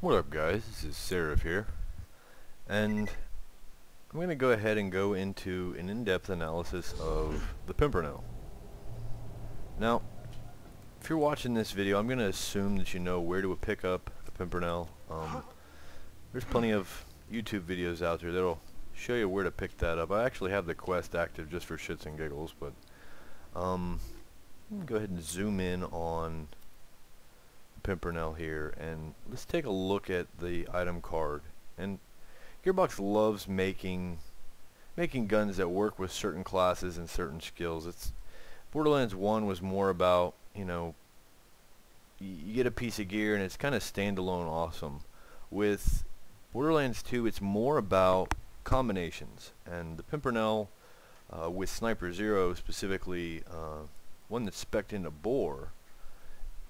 What up, guys? This is Seraph here, and I'm going to go ahead and go into an in-depth analysis of the Pimpernel. Now, if you're watching this video, I'm going to assume that you know where to pick up the Pimpernel. There's plenty of YouTube videos out there that'll show you where to pick that up. I actually have the quest active just for shits and giggles, but I'm going to go ahead and zoom in on Pimpernel here, and let's take a look at the item card. And Gearbox loves making guns that work with certain classes and certain skills. Borderlands 1 was more about, you know, you get a piece of gear and it's kind of standalone awesome. With Borderlands 2, it's more about combinations, and the Pimpernel with Sniper Zero specifically, one that's spec'd into bore.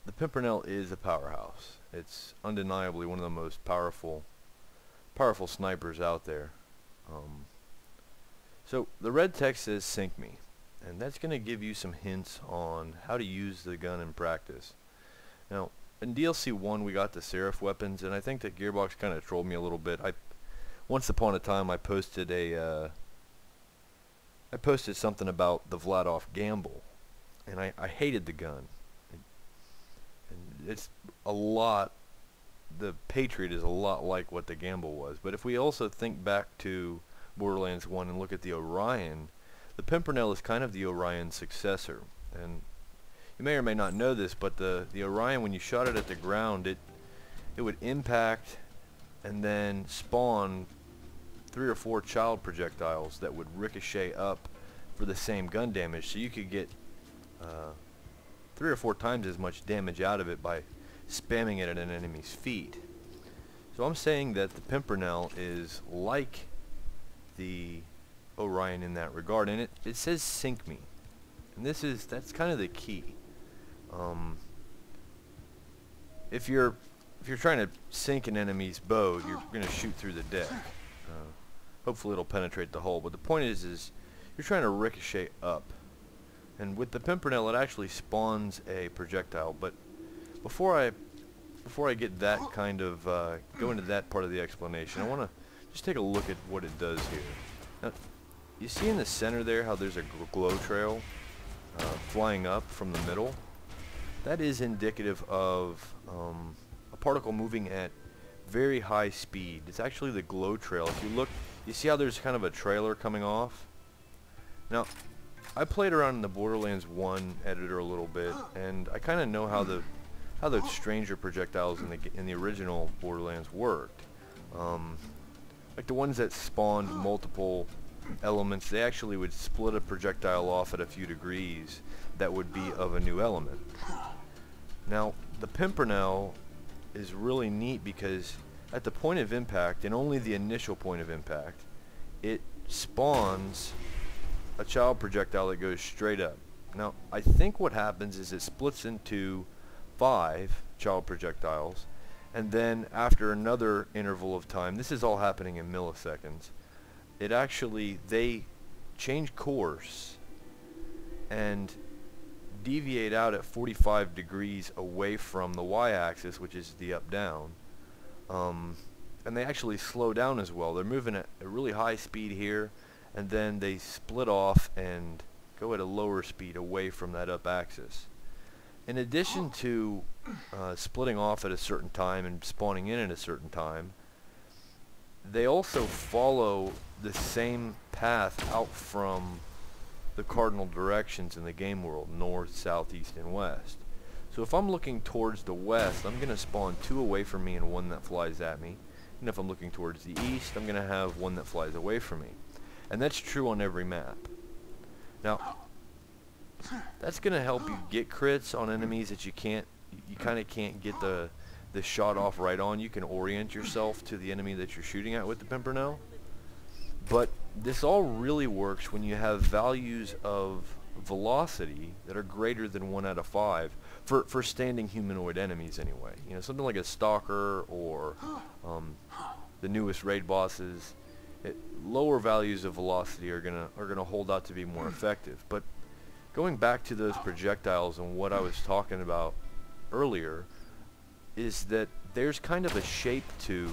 The Pimpernel is a powerhouse. It's undeniably one of the most powerful snipers out there. So the red text says "Sink Me," and that's going to give you some hints on how to use the gun in practice. Now, in DLC 1 we got the Seraph weapons, and I think that Gearbox kind of trolled me a little bit. Once upon a time I posted something about the Vladof Gamble, and I hated the gun. It's a lot, the Patriot is a lot like what the Gamble was. But if we also think back to Borderlands 1 and look at the Orion, the Pimpernel is kind of the Orion's successor. And you may or may not know this, but the Orion, when you shot it at the ground, it would impact and then spawn 3 or 4 child projectiles that would ricochet up for the same gun damage. So you could get 3 or 4 times as much damage out of it by spamming it at an enemy's feet. So I'm saying that the Pimpernel is like the Orion in that regard, and it says "Sink Me," and that's kind of the key. If you're trying to sink an enemy's boat, you're going to shoot through the deck. Hopefully it'll penetrate the hull, but the point is you're trying to ricochet up. And with the Pimpernel, it actually spawns a projectile. But before I get that kind of go into that part of the explanation, I want to just take a look at what it does here. Now, you see in the center there how there's a glow trail flying up from the middle? That is indicative of a particle moving at very high speed. It's actually the glow trail. If you look, you see how there's kind of a trailer coming off? Now, I played around in the Borderlands 1 editor a little bit, and I kind of know how the stranger projectiles in the original Borderlands worked. Like the ones that spawned multiple elements, they actually would split a projectile off at a few degrees that would be of a new element. Now, the Pimpernel is really neat because at the point of impact, and only the initial point of impact, it spawns a child projectile that goes straight up. Now, I think what happens is it splits into 5 child projectiles, and then after another interval of time, this is all happening in milliseconds, they change course and deviate out at 45 degrees away from the y-axis, which is the up-down, and they actually slow down as well. They're moving at a really high speed here, and then they split off and go at a lower speed away from that up axis. In addition to splitting off at a certain time and spawning in at a certain time, they also follow the same path out from the cardinal directions in the game world: north, south, east, and west. So if I'm looking towards the west, I'm going to spawn 2 away from me and 1 that flies at me. And if I'm looking towards the east, I'm going to have 1 that flies away from me. And that's true on every map. Now, that's going to help you get crits on enemies that you kind of can't get the shot off right on. You can orient yourself to the enemy that you're shooting at with the Pimpernel. But this all really works when you have values of velocity that are greater than 1 out of 5 for standing humanoid enemies anyway. You know, something like a Stalker or the newest raid bosses. Lower values of velocity are gonna hold out to be more effective. But going back to those projectiles and what I was talking about earlier, is that there's kind of a shape to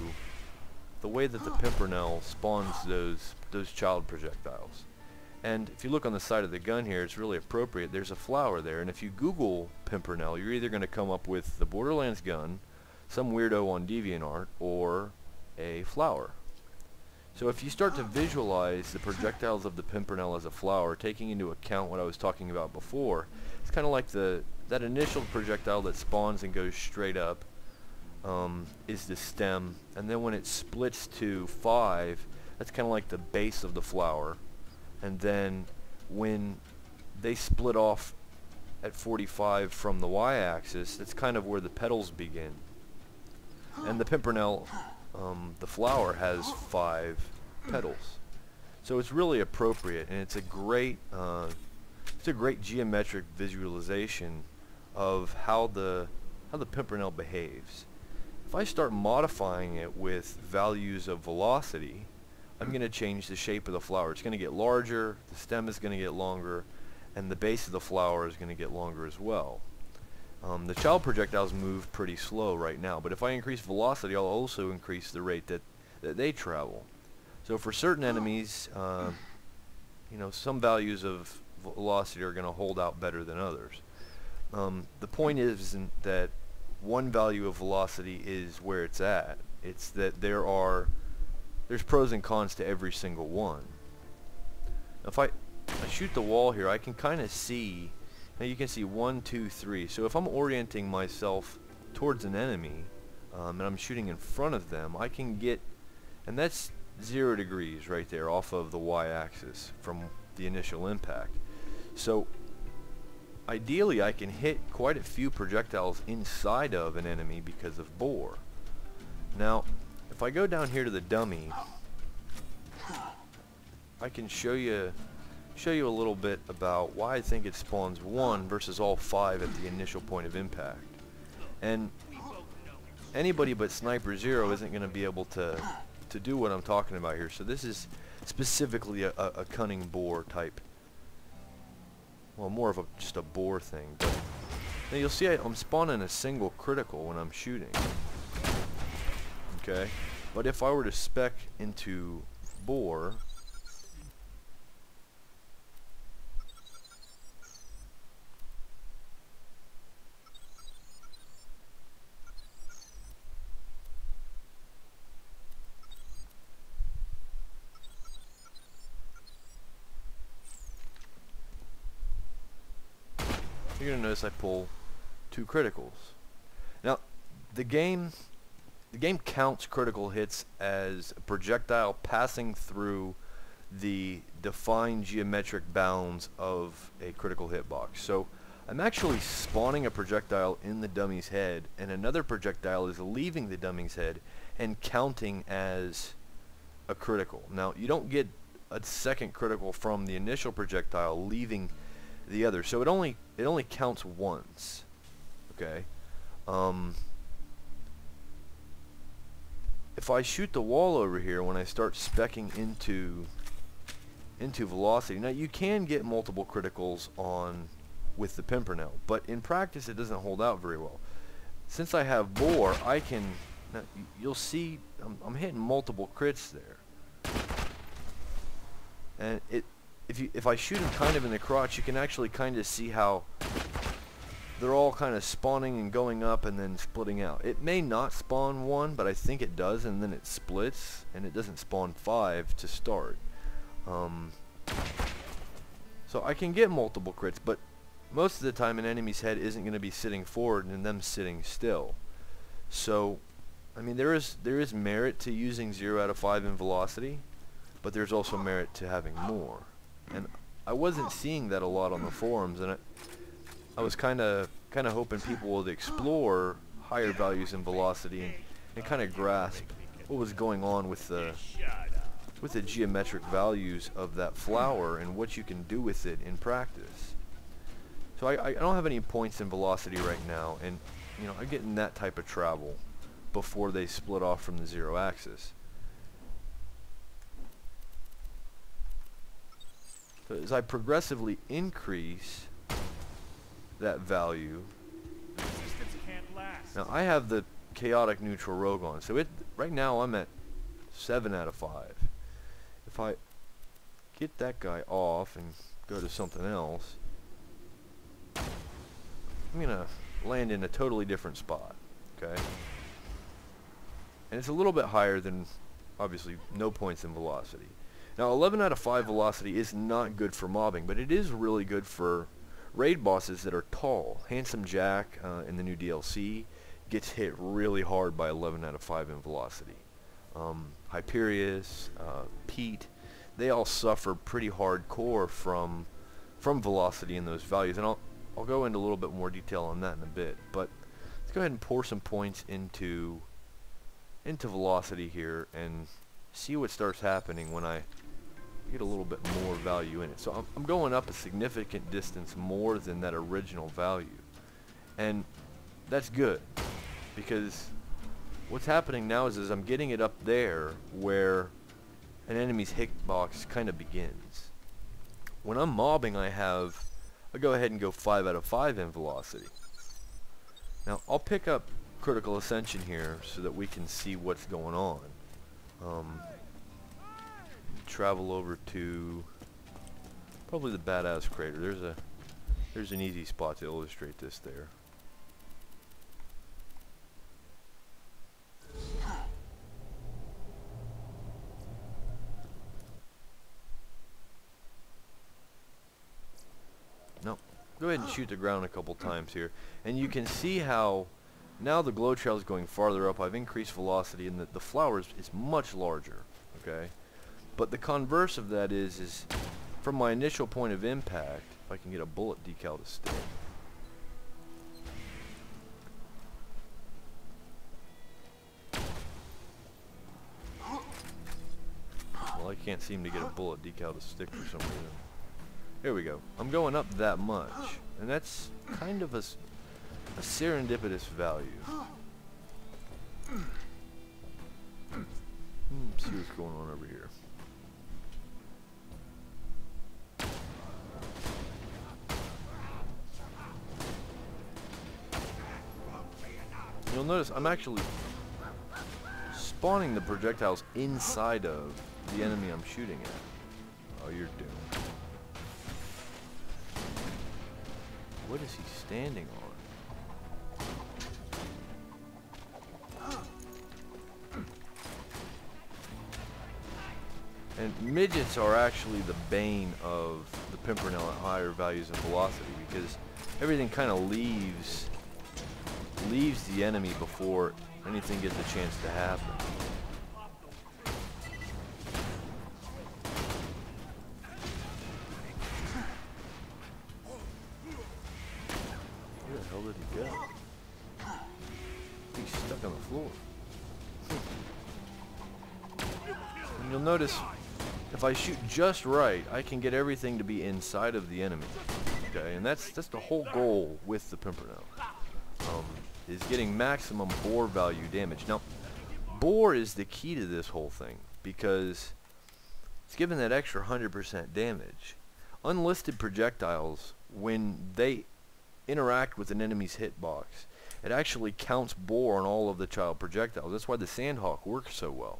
the way that the Pimpernel spawns those child projectiles. And if you look on the side of the gun here, it's really appropriate. There's a flower there, and if you Google Pimpernel, you're either going to come up with the Borderlands gun, some weirdo on DeviantArt, or a flower. So if you start to visualize the projectiles of the Pimpernel as a flower, taking into account what I was talking about before, it's kind of like that initial projectile that spawns and goes straight up is the stem, and then when it splits to 5, that's kind of like the base of the flower, and then when they split off at 45 from the y-axis, that's kind of where the petals begin. And the Pimpernel, the flower, has 5 petals, so it's really appropriate, and it's a great geometric visualization of how the Pimpernel behaves. If I start modifying it with values of velocity, I'm going to change the shape of the flower. It's going to get larger, the stem is going to get longer, and the base of the flower is going to get longer as well. The child projectiles move pretty slow right now, but if I increase velocity, I'll also increase the rate that they travel. So for certain enemies, some values of velocity are going to hold out better than others. The point isn't that one value of velocity is where it's at. It's that there's pros and cons to every single one. Now if I shoot the wall here, I can kind of see. Now you can see 1, 2, 3. So if I'm orienting myself towards an enemy and I'm shooting in front of them, I can get, and that's 0 degrees right there off of the y-axis from the initial impact. So ideally I can hit quite a few projectiles inside of an enemy because of bore. Now if I go down here to the dummy, I can show you a little bit about why I think it spawns 1 versus all 5 at the initial point of impact. And anybody but Sniper Zero isn't going to be able to do what I'm talking about here. So this is specifically a cunning bore type. Well, more of just a bore thing. But now you'll see I'm spawning a single critical when I'm shooting. Okay? But if I were to spec into bore, you're going to notice I pull 2 criticals. Now, the game counts critical hits as a projectile passing through the defined geometric bounds of a critical hitbox. So I'm actually spawning a projectile in the dummy's head, and another projectile is leaving the dummy's head and counting as a critical. Now, you don't get a second critical from the initial projectile leaving the other, so it only counts once. Okay. If I shoot the wall over here when I start speccing into velocity, now you can get multiple criticals with the Pimpernel, but in practice it doesn't hold out very well. Since I have bore, I can. Now, you'll see I'm hitting multiple crits there, and if I shoot them kind of in the crotch, you can actually kind of see how they're all kind of spawning and going up and then splitting out. It may not spawn 1, but I think it does, and then it splits, and it doesn't spawn 5 to start. So I can get multiple crits, but most of the time an enemy's head isn't going to be sitting forward and them sitting still. So, I mean, there is merit to using 0 out of 5 in velocity, but there's also merit to having more. And I wasn't seeing that a lot on the forums, and I was kind of hoping people would explore higher values in velocity and kind of grasp what was going on with the geometric values of that flower and what you can do with it in practice. So I don't have any points in velocity right now, and I'm getting that type of travel before they split off from the 0 axis. So as I progressively increase that value, now I have the chaotic neutral rogue on. So right now I'm at 7 out of 5. If I get that guy off and go to something else, I'm going to land in a totally different spot, okay? And it's a little bit higher than, obviously, no points in velocity. Now, 11 out of 5 velocity is not good for mobbing, but it is really good for raid bosses that are tall. Handsome Jack in the new DLC gets hit really hard by 11 out of 5 in velocity. Hyperius, Pete, they all suffer pretty hardcore from velocity in those values, and I'll go into a little bit more detail on that in a bit. But let's go ahead and pour some points into velocity here and see what starts happening when I get a little bit more value in it. So I'm going up a significant distance more than that original value, and that's good, because what's happening now is I'm getting it up there where an enemy's hitbox kind of begins. When I'm mobbing, I go ahead and go 5 out of 5 in velocity. Now I'll pick up critical ascension here so that we can see what's going on. Travel over to probably the badass crater. There's an easy spot to illustrate this there. No, go ahead and shoot the ground a couple times here, and you can see how now the glow trail is going farther up. I've increased velocity, and the flower is much larger. Okay, but the converse of that is from my initial point of impact, if I can get a bullet decal to stick. Well, I can't seem to get a bullet decal to stick for some reason. There we go. I'm going up that much, and that's kind of a serendipitous value. See what's going on over here. You'll notice I'm actually spawning the projectiles inside of the enemy I'm shooting at. Oh, you're doomed. What is he standing on? And midgets are actually the bane of the Pimpernel at higher values of velocity, because everything kind of leaves the enemy before anything gets a chance to happen. Where the hell did he go? He's stuck on the floor. And you'll notice, if I shoot just right, I can get everything to be inside of the enemy. Okay, and that's the whole goal with the Pimpernel, is getting maximum bore value damage. Now, bore is the key to this whole thing, because it's given that extra 100% damage. Unlisted projectiles, when they interact with an enemy's hitbox, it actually counts bore on all of the child projectiles. That's why the Sandhawk works so well.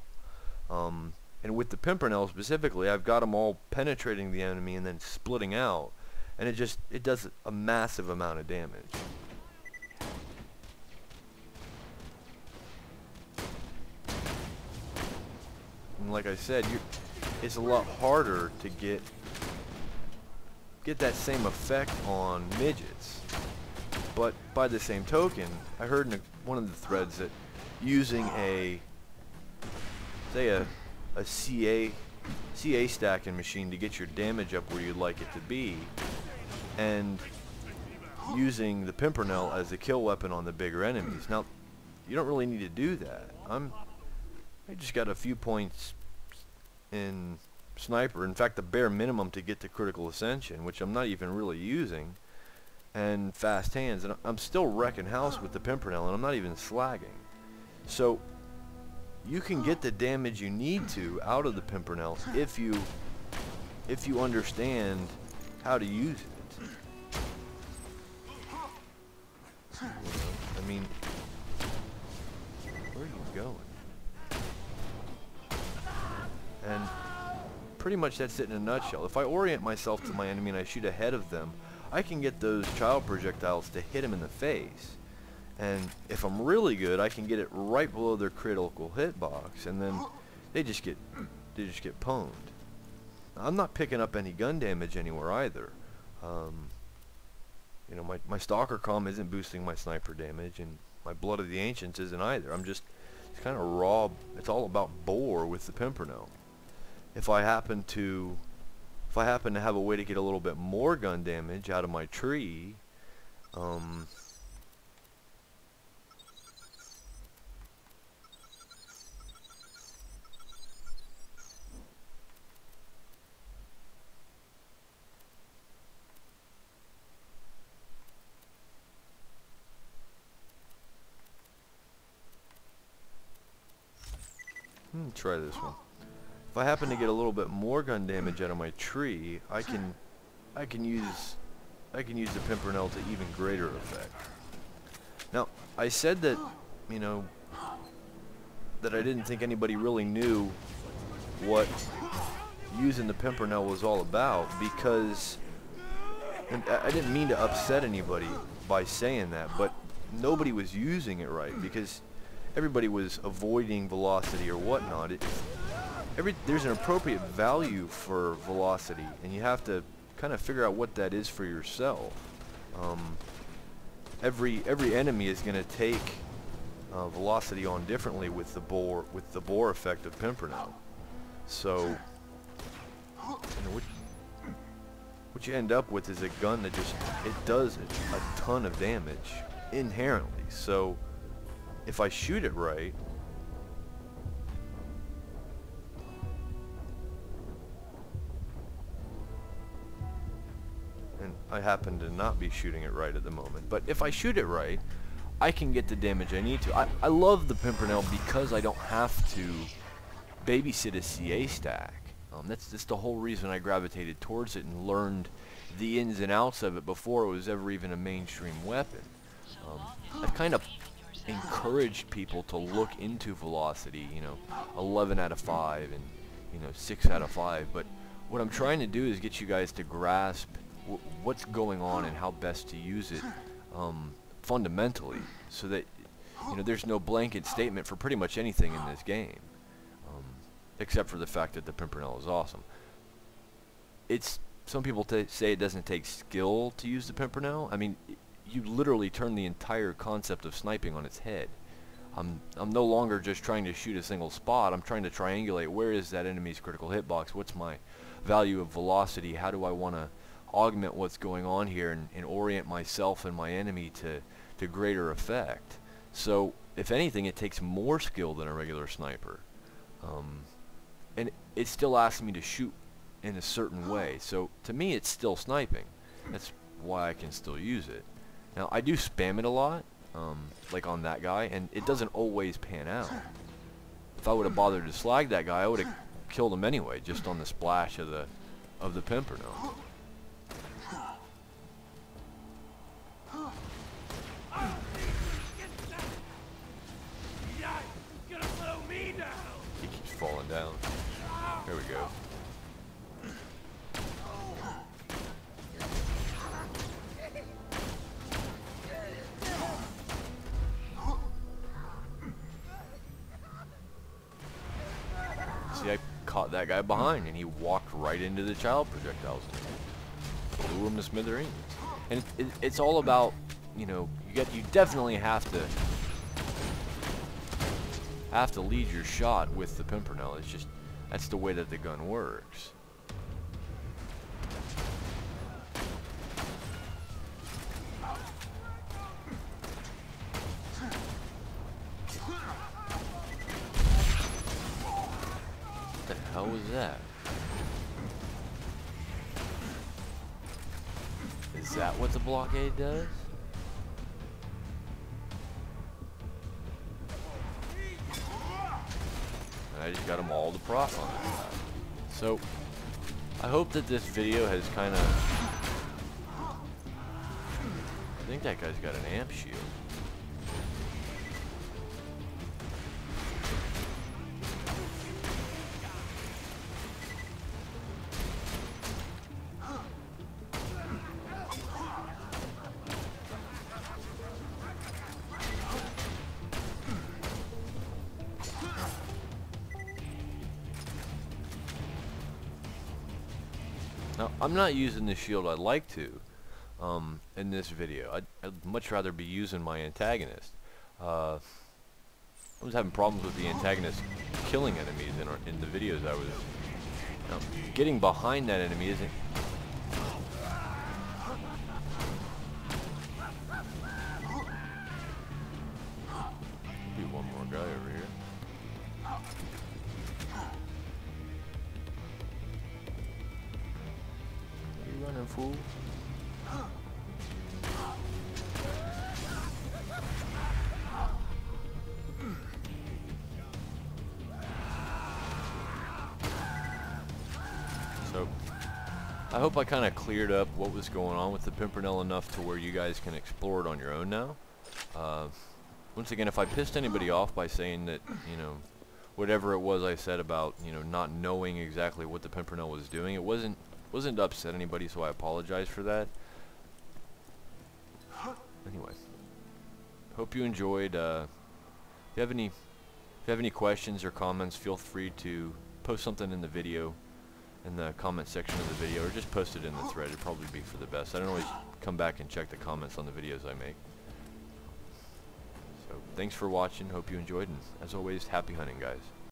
And with the Pimpernel specifically, I've got them all penetrating the enemy and then splitting out, and it does a massive amount of damage. And like I said, it's a lot harder to get that same effect on midgets. But by the same token, I heard in one of the threads that using a CA stacking machine to get your damage up where you'd like it to be, and using the Pimpernel as a kill weapon on the bigger enemies. Now, you don't really need to do that. I just got a few points in sniper. In fact, the bare minimum to get to critical ascension, which I'm not even really using, and fast hands, and I'm still wrecking house with the Pimpernel, and I'm not even slagging. So you can get the damage you need to out of the Pimpernel if you understand how to use it. I mean, pretty much that's it in a nutshell. If I orient myself to my enemy and I shoot ahead of them, I can get those child projectiles to hit them in the face. And if I'm really good, I can get it right below their critical hitbox, and then they just get pwned. I'm not picking up any gun damage anywhere either. You know, my Stalker Comm isn't boosting my sniper damage, and my Blood of the Ancients isn't either. It's kind of raw. It's all about bore with the Pimpernel. If I happen to have a way to get a little bit more gun damage out of my tree, try this one. If I happen to get a little bit more gun damage out of my tree, I can use the Pimpernel to even greater effect. Now, I said that, you know, that I didn't think anybody really knew what using the Pimpernel was all about, because, and I didn't mean to upset anybody by saying that, but nobody was using it right, because everybody was avoiding velocity or whatnot. There's an appropriate value for velocity, and you have to kind of figure out what that is for yourself. Every enemy is going to take velocity on differently with the bore effect of Pimpernel. So, you know, what you end up with is a gun that it does a ton of damage inherently. So, if I shoot it right, and I happen to not be shooting it right at the moment, but if I shoot it right, I can get the damage I need to. I love the Pimpernel because I don't have to babysit a CA stack. That's just the whole reason I gravitated towards it and learned the ins and outs of it before it was ever even a mainstream weapon. I've kind of encouraged people to look into velocity, you know, 11 out of 5 and, you know, 6 out of 5, but what I'm trying to do is get you guys to grasp what's going on and how best to use it fundamentally, so that, you know, there's no blanket statement for pretty much anything in this game, except for the fact that the Pimpernel is awesome. Some people say it doesn't take skill to use the Pimpernel. I mean, you literally turn the entire concept of sniping on its head. I'm no longer just trying to shoot a single spot. I'm trying to triangulate where is that enemy's critical hitbox, what's my value of velocity, how do I want to augment what's going on here and orient myself and my enemy to greater effect. So if anything, it takes more skill than a regular sniper, and it still asks me to shoot in a certain way. So to me, it's still sniping. That's why I can still use it. Now, I do spam it a lot, like on that guy, and it doesn't always pan out. If I would have bothered to slag that guy, I would have killed him anyway, just on the splash of the Pimpernel. He keeps falling down. There we go. See, I caught that guy behind, and he walked right into the child projectiles. Blew him to smithereens. And it's all about, you know, you definitely have to lead your shot with the Pimpernel. It's just, that's the way that the gun works. What the hell was that? Is that what the blockade does? And I just got them all to proc on it. So, I hope that this video has kind of... I think that guy's got an amp shield. Now, I'm not using the shield I'd like to in this video. I'd much rather be using my antagonist. I was having problems with the antagonist killing enemies in the videos I was... Now, getting behind that enemy isn't... Be one more guy over here. You running, fool? So, I hope I kind of cleared up what was going on with the Pimpernel enough to where you guys can explore it on your own now. Once again, if I pissed anybody off by saying that, you know, whatever it was I said about, you know, not knowing exactly what the Pimpernel was doing, it wasn't to upset anybody, so I apologize for that. Anyway, hope you enjoyed. If you have any questions or comments, feel free to post something in the video, in the comment section of the video, or just post it in the thread. It'd probably be for the best. I don't always come back and check the comments on the videos I make. So thanks for watching. Hope you enjoyed, and as always, happy hunting, guys.